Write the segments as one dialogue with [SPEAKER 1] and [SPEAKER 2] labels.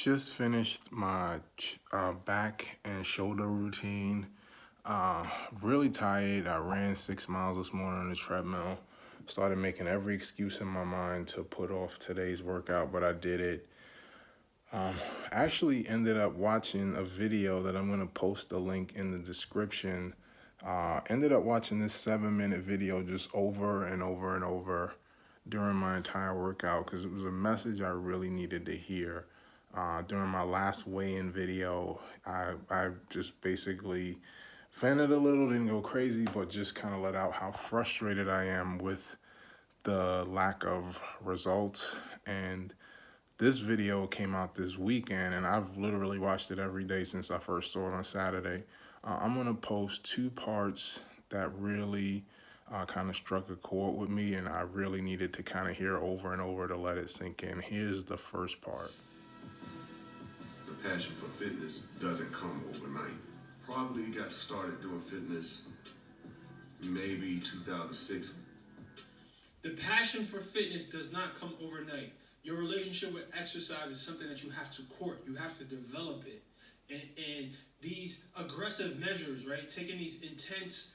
[SPEAKER 1] just finished my back and shoulder routine. Uh, Really tired. I ran 6 miles this morning on the treadmill. Started making every excuse in my mind to put off today's workout, but I did it. Um, Actually ended up watching a video that I'm gonna post the link in the description. Ended up watching this 7 minute video just over and over and over during my entire workout because it was a message I really needed to hear. During my last weigh-in video, I just basically fanted a little, didn't go crazy, but just kind of let out how frustrated I am with the lack of results. And this video came out this weekend, and I've literally watched it every day since I first saw it on Saturday. I'm gonna post two parts that really kind of struck a chord with me, and I really needed to kind of hear over and over to let it sink in. Here's the first part.
[SPEAKER 2] The passion for fitness doesn't come overnight. Probably got started doing fitness maybe 2006.
[SPEAKER 3] The passion for fitness does not come overnight. Your relationship with exercise is something that you have to court. You have to develop it. And these aggressive measures, right? Taking these intense,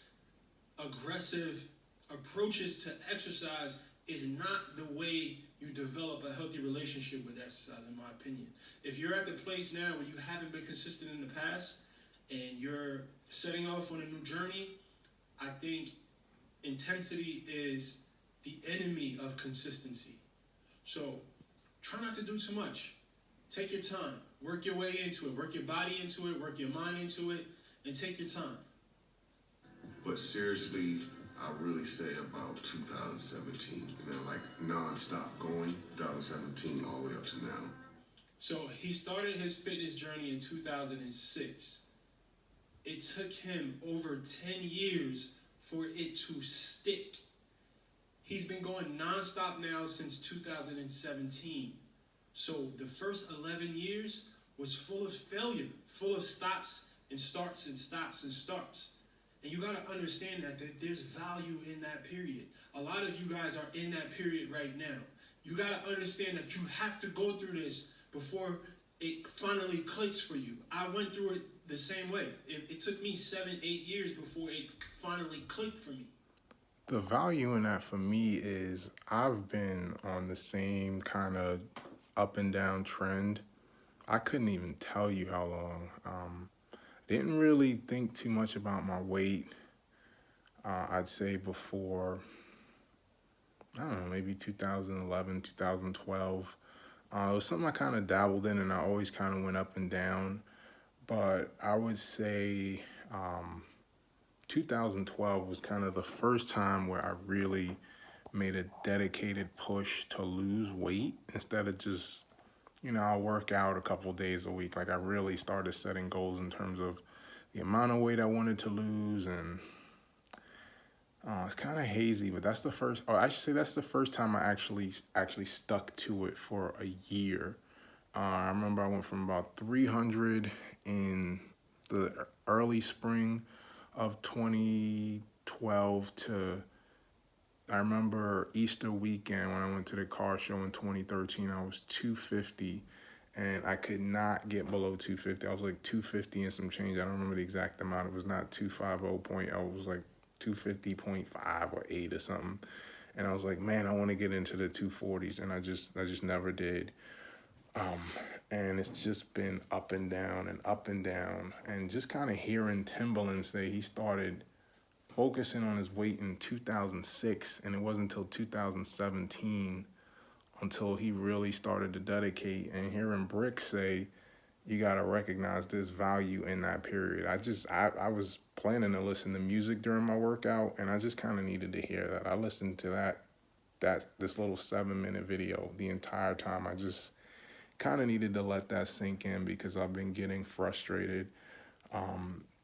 [SPEAKER 3] aggressive approaches to exercise is not the way you develop a healthy relationship with exercise, in my opinion. If you're at the place now where you haven't been consistent in the past and you're setting off on a new journey, I think intensity is the enemy of consistency. So try not to do too much. Take your time. Work your way into it. Work your body into it. Work your mind into it. And take your time.
[SPEAKER 2] But seriously, I really say about 2017. Like non-stop going, 2017 all the way up to now.
[SPEAKER 3] So he started his fitness journey in 2006. It took him over 10 years for it to stick. He's been going nonstop now since 2017. So the first 11 years was full of failure, full of stops and starts and stops and starts. And you got to understand that there's value in that period. A lot of you guys are in that period right now. You got to understand that you have to go through this before it finally clicks for you. I went through it the same way. It took me 7, 8 years before it finally clicked for me.
[SPEAKER 1] The value in that for me is I've been on the same kind of up and down trend. I couldn't even tell you how long. Didn't really think too much about my weight. I'd say before, I don't know, maybe 2011, 2012. It was something I kind of dabbled in, and I always kind of went up and down. But I would say 2012 was kind of the first time where I really made a dedicated push to lose weight instead of just, I'll work out a couple days a week. Like I really started setting goals in terms of the amount of weight I wanted to lose, and it's kind of hazy, but that's the first. Or I should say that's the first time I actually stuck to it for a year. I remember I went from about 300 in the early spring of 2012 to I remember Easter weekend when I went to the car show in 2013. I was 250, and I could not get below 250. I was like 250 and some change. I don't remember the exact amount. It was not 250 point. I was like 250.5 or 8 or something. And I was like, man, I want to get into the 240s, and I just never did. Um, and it's just been up and down and up and down. And just kind of hearing Timbaland say he started focusing on his weight in 2006, and it wasn't until 2017 until he really started to dedicate. And hearing Brick say, you got to recognize this value in that period. I was planning to listen to music during my workout, and I just kind of needed to hear that. I listened to this little 7 minute video the entire time. I just kind of needed to let that sink in because I've been getting frustrated.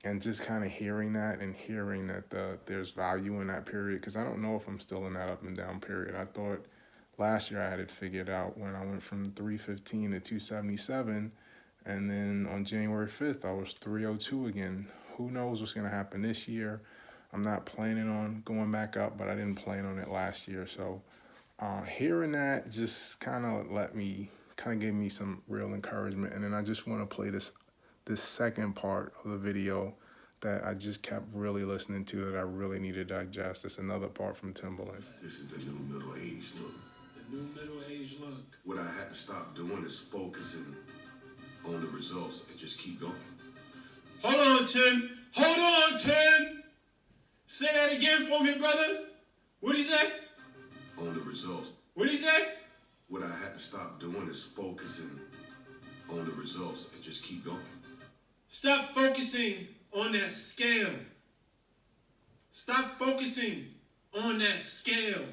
[SPEAKER 1] And just kind of hearing that and hearing that there's value in that period, because I don't know if I'm still in that up and down period. I thought last year I had it figured out when I went from 315 to 277, and then on January 5th I was 302 again. Who knows what's going to happen this year? I'm not planning on going back up, but I didn't plan on it last year. So hearing that just kind of let me kind of gave me some real encouragement. And then I just want to play this second part of the video that I just kept really listening to that I really need to digest. It's another part from Timbaland.
[SPEAKER 2] This is the new middle age look.
[SPEAKER 3] The new middle age look.
[SPEAKER 2] What I had to stop doing is focusing on the results and just keep going.
[SPEAKER 3] Hold on, Tim. Hold on, Tim. Say that again for me, brother. What'd he say?
[SPEAKER 2] On the results.
[SPEAKER 3] What'd he say?
[SPEAKER 2] What I had to stop doing is focusing on the results and just keep going.
[SPEAKER 3] Stop focusing on that scale. Stop focusing on that scale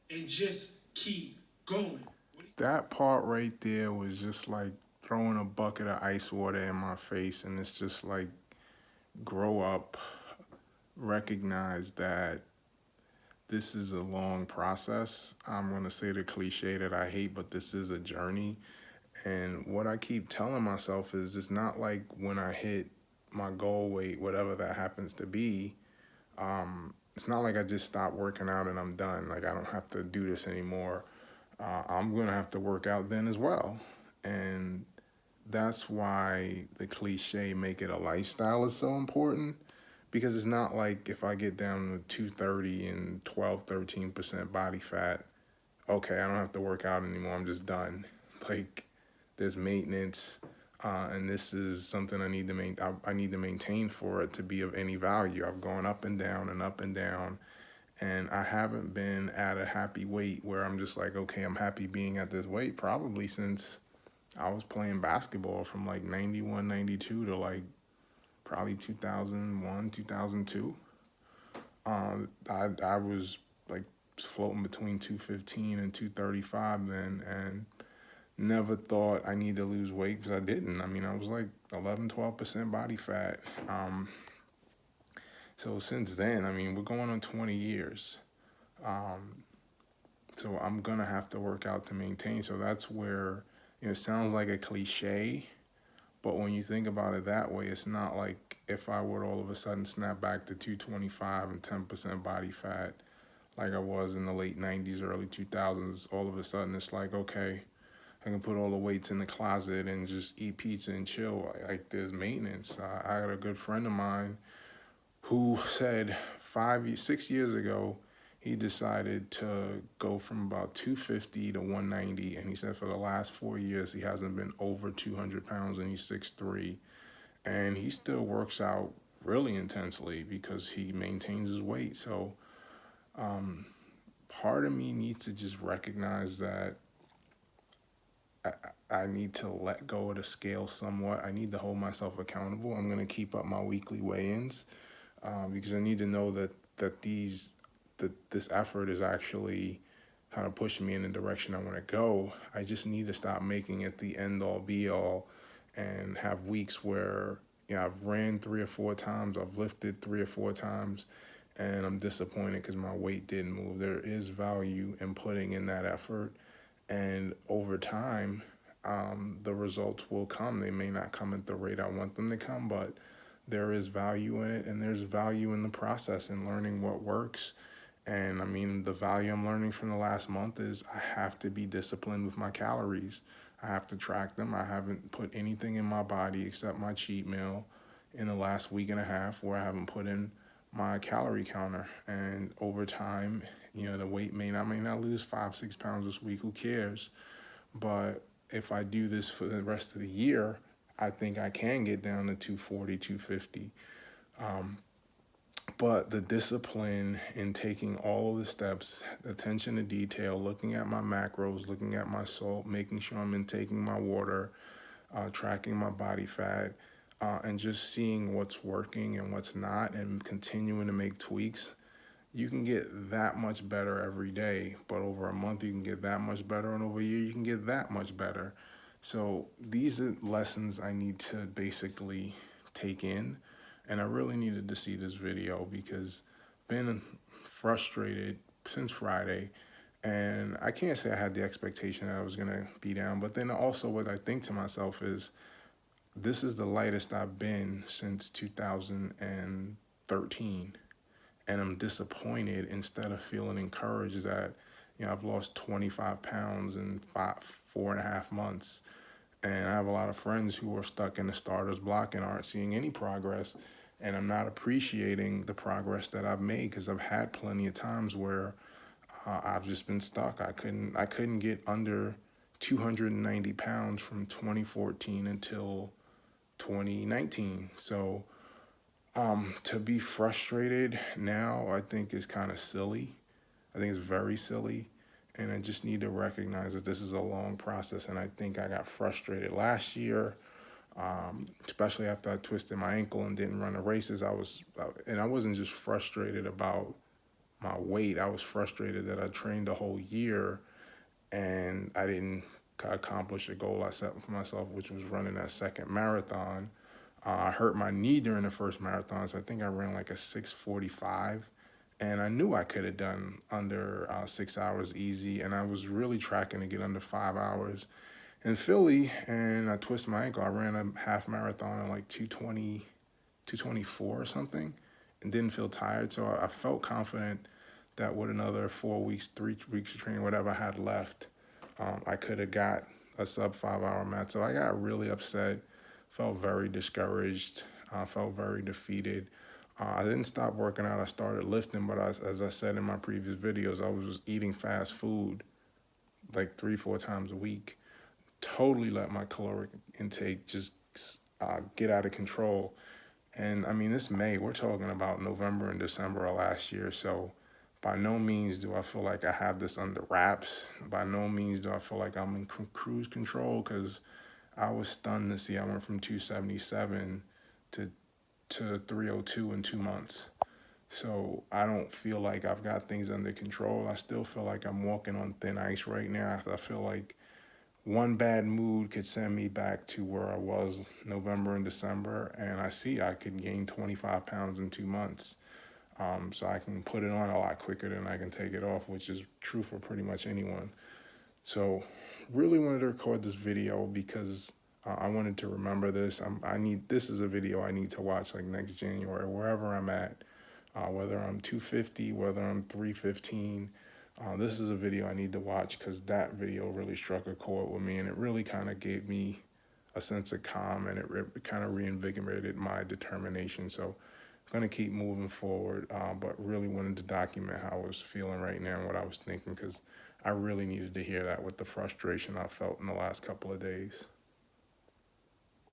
[SPEAKER 3] and just keep going.
[SPEAKER 1] That part right there was just like throwing a bucket of ice water in my face, and it's just like, grow up, recognize that this is a long process. I'm gonna say the cliche that I hate, but this is a journey. And what I keep telling myself is it's not like when I hit my goal weight, whatever that happens to be, it's not like I just stop working out and I'm done. Like I don't have to do this anymore. I'm gonna have to work out then as well. And that's why the cliche make it a lifestyle is so important, because it's not like if I get down to 230 and 13% body fat, okay, I don't have to work out anymore, I'm just done. Like there's maintenance, and this is something I need to maintain for it to be of any value. I've gone up and down and up and down, and I haven't been at a happy weight where I'm just like, okay, I'm happy being at this weight probably since I was playing basketball from like 91, 92 to like probably 2001, 2002. I was like floating between 215 and 235 then, and never thought I need to lose weight because I didn't. I mean, I was like 11, 12% body fat. So since then, I mean, we're going on 20 years. So I'm gonna have to work out to maintain. So that's where, it sounds like a cliche, but when you think about it that way, it's not like if I would all of a sudden snap back to 225 and 10% body fat like I was in the late 90s, early 2000s, all of a sudden it's like, okay, I can put all the weights in the closet and just eat pizza and chill. Like there's maintenance. I had a good friend of mine who said 6 years ago, he decided to go from about 250 to 190, and he said for the last 4 years he hasn't been over 200 pounds, and he's 6'3", and he still works out really intensely because he maintains his weight. So part of me needs to just recognize that I need to let go of the scale somewhat. I need to hold myself accountable. I'm going to keep up my weekly weigh-ins because I need to know that this effort is actually kind of pushing me in the direction I want to go. I just need to stop making it the end-all, be-all, and have weeks where I've ran 3 or 4 times, I've lifted 3 or 4 times, and I'm disappointed because my weight didn't move. There is value in putting in that effort, and over time, the results will come. They may not come at the rate I want them to come, but there is value in it, and there's value in the process and learning what works. And I mean, the value I'm learning from the last month is I have to be disciplined with my calories. I have to track them. I haven't put anything in my body except my cheat meal in the last week and a half where I haven't put in my calorie counter. And over time, the weight may not lose 5-6 pounds this week. Who cares? But if I do this for the rest of the year, I think I can get down to 240, 250. But the discipline in taking all of the steps, attention to detail, looking at my macros, looking at my salt, making sure I'm intaking my water, tracking my body fat, and just seeing what's working and what's not, and continuing to make tweaks, you can get that much better every day. But over a month, you can get that much better, and over a year, you can get that much better. So these are lessons I need to basically take in. And I really needed to see this video because I've been frustrated since Friday. And I can't say I had the expectation that I was going to be down. But then also what I think to myself is this is the lightest I've been since 2013. And I'm disappointed instead of feeling encouraged that, I've lost 25 pounds in 4.5 months. And I have a lot of friends who are stuck in the starter's block and aren't seeing any progress. And I'm not appreciating the progress that I've made because I've had plenty of times where I've just been stuck. I couldn't get under 290 pounds from 2014 until 2019. So to be frustrated now, I think is kind of silly. I think it's very silly. And I just need to recognize that this is a long process. And I think I got frustrated last year, especially after I twisted my ankle and didn't run the races. And I wasn't just frustrated about my weight. I was frustrated that I trained a whole year and I didn't accomplish a goal I set for myself, which was running that second marathon. I hurt my knee during the first marathon, so I think I ran like a 6:45, and I knew I could have done under 6 hours easy, and I was really tracking to get under 5 hours in Philly, and I twisted my ankle. I ran a half marathon in like 2:20, 2:24 or something, and didn't feel tired, so I felt confident that with another 4 weeks, 3 weeks of training, whatever I had left, I could have got a sub 5 hour mat. So I got really upset, felt very discouraged, felt very defeated. I didn't stop working out. I started lifting, but as I said in my previous videos, I was eating fast food like 3, 4 times a week. Totally let my caloric intake just get out of control. And I mean, this May, we're talking about November and December of last year. So by no means do I feel like I have this under wraps. By no means do I feel like I'm in cruise control, because I was stunned to see I went from 277 to 302 in 2 months. So I don't feel like I've got things under control. I still feel like I'm walking on thin ice right now. I feel like one bad mood could send me back to where I was November and December, and I see I could gain 25 pounds in 2 months. So I can put it on a lot quicker than I can take it off, which is true for pretty much anyone. So really wanted to record this video because I wanted to remember this. This is a video I need to watch like next January, wherever I'm at, whether I'm 250, whether I'm 315. This is a video I need to watch because that video really struck a chord with me, and it really kind of gave me a sense of calm, and it kind of reinvigorated my determination. So I'm going to keep moving forward, but really wanted to document how I was feeling right now and what I was thinking, because I really needed to hear that with the frustration I felt in the last couple of days.